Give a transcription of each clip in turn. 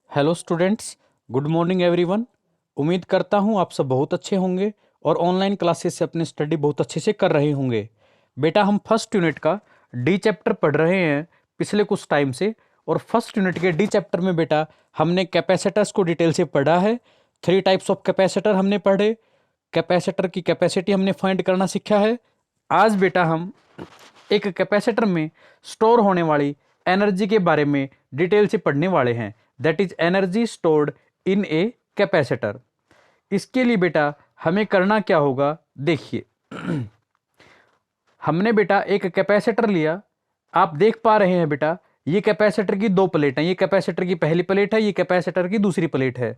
Hello students, good morning everyone. उम्मीद करता हूँ आप सब बहुत अच्छे होंगे और ऑनलाइन क्लासेस से अपनी स्टडी बहुत अच्छे से कर रहे होंगे। बेटा, हम फर्स्ट यूनिट का डी चैप्टर पढ़ रहे हैं पिछले कुछ टाइम से। और फर्स्ट यूनिट के डी चैप्टर में बेटा हमने कैपेसिटर्स को डिटेल से पढ़ा है। 3 टाइप्स ऑफ कैपेसिटर हमने पढ़े। कैपेसिटर की कैपेसिटी हमने फाइंड करना सीखा है। आज बेटा हम एक कैपेसिटर में स्टोर होने वाली एनर्जी के बारे में डिटेल से पढ़ने वाले हैं। That is energy stored in a capacitor. इसके लिए बेटा हमें करना क्या होगा, देखिए। हमने बेटा एक कैपेसिटर लिया। आप देख पा रहे हैं बेटा, ये कैपेसिटर की 2 प्लेट हैं। ये कैपेसिटर की पहली प्लेट है, ये कैपेसिटर की दूसरी प्लेट है।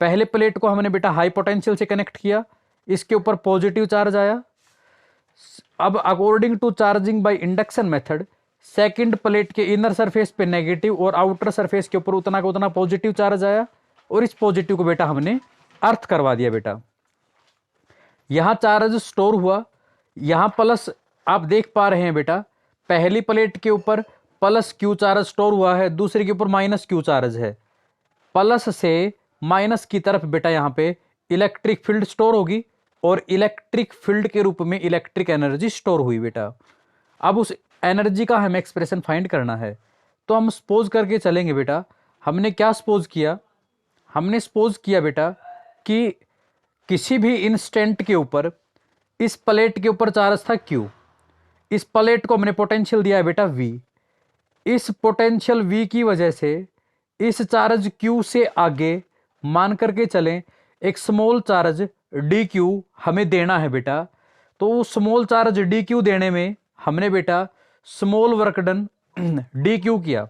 पहले प्लेट को हमने बेटा हाई पोटेंशियल से कनेक्ट किया, इसके ऊपर पॉजिटिव चार्ज आया। अब according to charging by induction method, second plate के इनर सरफेस पे नेगेटिव और आउटर सरफेस के ऊपर उतना का उतना पॉजिटिव चार्ज आया, और इस पॉजिटिव को बेटा हमने अर्थ करवा दिया। बेटा यहां चार्ज स्टोर हुआ, यहां प्लस आप देख पा रहे हैं बेटा, पहली प्लेट के ऊपर प्लस क्यू चार्ज स्टोर हुआ है, दूसरे के ऊपर माइनस क्यू चार्ज है। प्लस से माइनस की तरफ बेटा यहां पे इलेक्ट्रिक फील्ड स्टोर होगी, और इलेक्ट्रिक फील्ड के रूप में इलेक्ट्रिक एनर्जी स्टोर हुई बेटा। अब उस एनर्जी का हमें एक्सप्रेशन फाइंड करना है, तो हम सपोज करके चलेंगे बेटा। हमने क्या सपोज किया? हमने सपोज किया बेटा कि किसी भी इंस्टेंट के ऊपर इस प्लेट के ऊपर चार्ज था Q। इस प्लेट को हमने पोटेंशियल दिया है बेटा V। इस पोटेंशियल V की वजह से इस चार्ज Q से आगे मान करके चलें एक स्मॉल चार्ज dQ हमें देना है बेटा। तो स्मॉल चार्ज dQ देने में हमने बेटा स्मॉल वर्क डन dQ किया।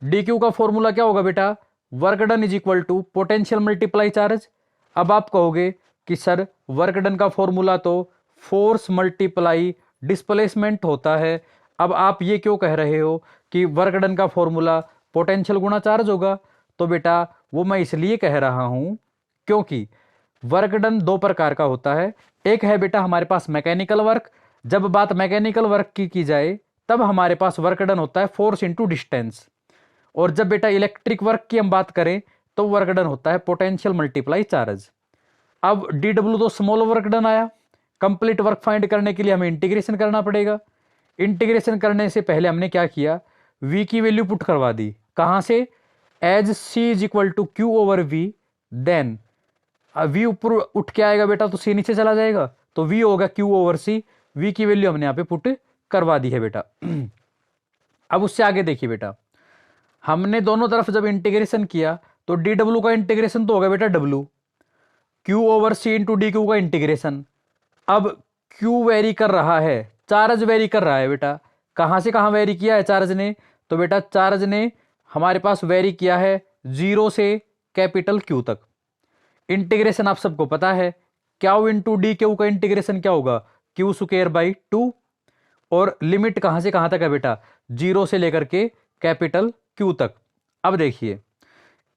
dQ का फॉर्मूला क्या होगा बेटा? Work done is equal to potential multiply charge. अब आप कहोगे कि सर वर्क डन का फॉर्मूला तो फोर्स मल्टीप्लाई डिस्प्लेसमेंट होता है। अब आप ये क्यों कह रहे हो कि वर्क डन का फॉर्मूला पोटेंशियल गुणा चार्ज होगा? तो बेटा वो मैं इसलिए कह रहा हूं क्योंकि वर्क डन 2 प्रकार का होता है। एक है बेटा हमारे पास मैकेनिकल वर्क। जब बात मैकेनिकल वर्क की जाए तब हमारे पास वर्क डन होता है फोर्स इंटू डिस्टेंस। और जब बेटा इलेक्ट्रिक वर्क की हम बात करें तो वर्क डन होता है पोटेंशियल मल्टीप्लाई चार्ज। अब DW तो स्मॉल वर्क डन आया। कंप्लीट वर्क फाइंड करने के लिए हमें इंटीग्रेशन करना पड़ेगा। इंटीग्रेशन करने से पहले हमने क्या किया? V की वैल्यू पुट करवा दी। कहां से? As C is equal to Q over V। Then V ऊपर उठ के आएगा बेटा तो C नीचे चला जाएगा, तो V होगा Q ओवर C। V की वैल्यू हमने यहां पे पुट करवा दी है बेटा। अब उससे आगे देखिए बेटा, हमने दोनों तरफ जब इंटीग्रेशन किया तो DW का इंटीग्रेशन तो होगा बेटा W। Q over C into DQ का इंटीग्रेशन। अब Q वेरी कर रहा है, चार्ज वेरी कर रहा है बेटा। कहां से कहां वेरी किया है चार्ज ने? तो बेटा चार्ज ने हमारे पास वेरी किया है 0 से कैपिटल Q तक। इंटीग्रेशन आप सबको पता है, क्यू इंटू DQ का इंटीग्रेशन क्या होगा? Q square by 2। और लिमिट कहां से कहां तक है बेटा? 0 से लेकर के कैपिटल Q तक। अब देखिए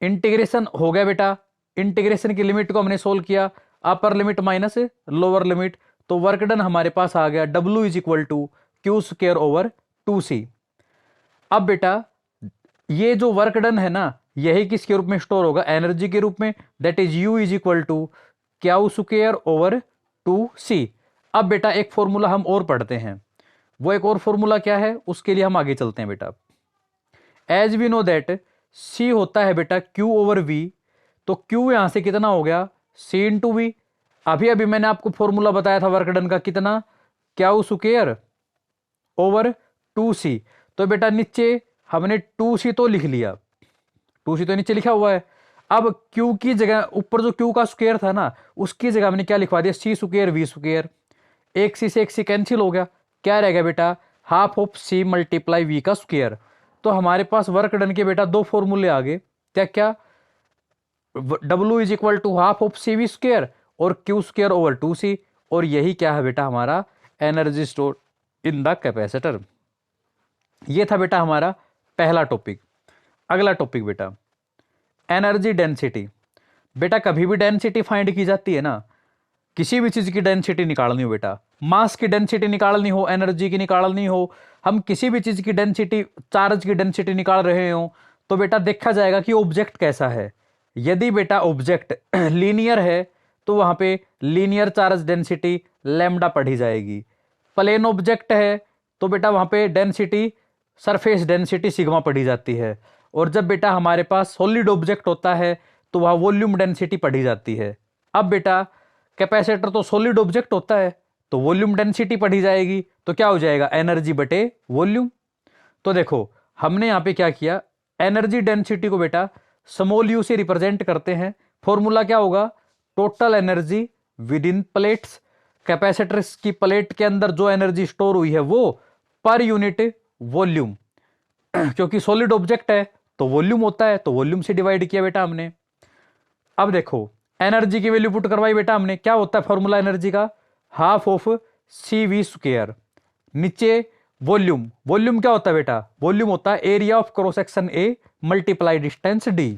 इंटीग्रेशन हो गया बेटा। इंटीग्रेशन की लिमिट को हमने सोल्व किया, upper limit minus lower limit, तो वर्क डन हमारे पास आ गया W is equal to Q square over 2C। अब बेटा ये जो वर्क डन है ना, यही किसके रूप में स्टोर होगा? एनर्जी के रूप में। That is U is equal to Q square over 2C। अब बेटा एक फॉर्मूला हम और पढ़ते हैं। वो एक और फॉर्मूला क्या है उसके लिए हम आगे चलते हैं बेटा। As we know that C होता है बेटा Q ओवर V। तो Q यहां से कितना हो गया? C into V। अभी अभी मैंने आपको फॉर्मूला बताया था वर्क डन का, कितना? Q square over 2C। तो बेटा नीचे हमने 2C तो लिख लिया, 2C तो नीचे लिखा हुआ है। अब Q की जगह ऊपर जो Q का स्क्वायर था ना, उसकी जगह हमने क्या लिखवा दिया? C square V square. एक C से एक C कैंसिल हो गया, क्या रह गया बेटा? Half of C multiply V का स्क्वायर। तो हमारे पास वर्क डन के बेटा 2 फॉर्मूले आ गए। क्या क्या? W is equal to half of CV square और Q स्क्वायर ओवर 2C। और यही क्या है बेटा? हमारा energy store in the capacitor. ये था बेटा हमारा पहला टॉपिक। अगला टॉपिक बेटा एनर्जी डेंसिटी। बेटा कभी भी डेंसिटी फाइंड की जाती है ना, किसी भी चीज की डेंसिटी निकालनी हो बेटा, मास की डेंसिटी निकालनी हो, एनर्जी की निकालनी हो, हम किसी भी चीज की डेंसिटी, चार्ज की डेंसिटी निकाल रहे हो, तो बेटा देखा जाएगा कि ऑब्जेक्ट कैसा है। यदि बेटा ऑब्जेक्ट लीनियर है तो वहां पे लीनियर चार्ज डेंसिटी लैम्डा पढ़ी जाएगी। प्लेन ऑब्जेक्ट है तो बेटा वहां पे डेंसिटी सरफेस डेंसिटी सिग्मा पढ़ी जाती है। और जब बेटा हमारे पास सॉलिड ऑब्जेक्ट होता है तो वह वॉल्यूम डेंसिटी पढ़ी जाती है। अब बेटा कैपेसिटर तो सॉलिड ऑब्जेक्ट होता है तो वॉल्यूम डेंसिटी पढ़ी जाएगी, तो क्या हो जाएगा एनर्जी बटे वॉल्यूम। तो देखो हमने यहां पे क्या किया, एनर्जी डेंसिटी को बेटा स्मॉल यू से रिप्रेजेंट करते हैं। फॉर्मूला क्या होगा, total energy with in plates, capacitor की प्लेट के अंदर जो एनर्जी स्टोर हुई है वो पर यूनिट वॉल्यूम। क्योंकि सॉलिड ऑब्जेक्ट है तो वॉल्यूम होता है तो वॉल्यूम से डिवाइड किया बेटा हमने। अब देखो एनर्जी की वैल्यू पुट करवाई बेटा हमने, क्या होता है फॉर्मूला एनर्जी का, half of C V square. नीचे वॉल्यूम, वॉल्यूम क्या होता है बेटा, वॉल्यूम होता है area of cross section A multiply distance D.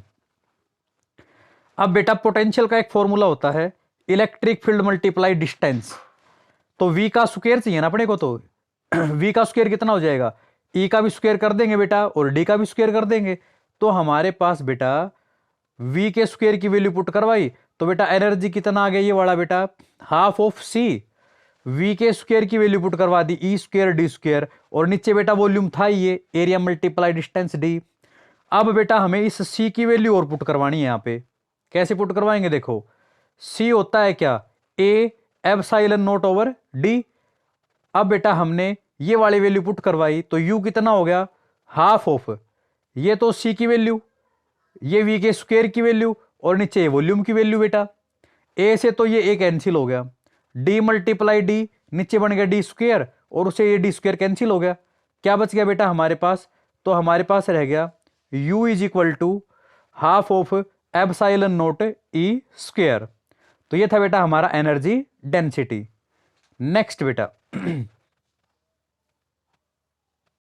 अब बेटा पोटेंशियल का एक फॉर्मूला होता है इलेक्ट्रिक फील्ड मल्टीप्लाई डिस्टेंस। तो वी का स्क्वायर चाहिए ना अपने को, तो वी का स्क्वायर कितना हो जाएगा, ई का भी स्क्वायर कर देंगे बेटा और डी का भी स्क्वायर कर देंगे। तो हमारे पास बेटा वी के स्क्वायर की वैल्यू पुट करवाई तो बेटा एनर्जी कितना आ गया, ये वाला बेटा हाफ ऑफ सी। वी के स्क्वायर की वैल्यू पुट करवा दी ई स्क्वायर डी स्क्वायर, और नीचे बेटा वॉल्यूम था ये एरिया मल्टीप्लाई डिस्टेंस डी। अब बेटा हमें इस सी की वैल्यू और पुट करवानी है। यहां पे कैसे पुट करवाएंगे, देखो सी होता है क्या, A epsilon not over D. अब बेटा हमने ये वाली वैल्यू पुट करवाई तो यू कितना हो गया, हाफ ऑफ, ये तो सी की वैल्यू, ये वी के स्क्वायर की वैल्यू और नीचे वॉल्यूम की वैल्यू। बेटा ए से तो ये एक कैंसिल हो गया, डी मल्टीप्लाई डी, नीचे बन गया डी स्क्वायर और उसे ये डी स्क्वायर कैंसिल हो गया। क्या बच गया बेटा हमारे पास, तो हमारे पास रह गया u is equal to half of epsilon naught E square. तो ये था बेटा हमारा एनर्जी डेंसिटी। नेक्स्ट बेटा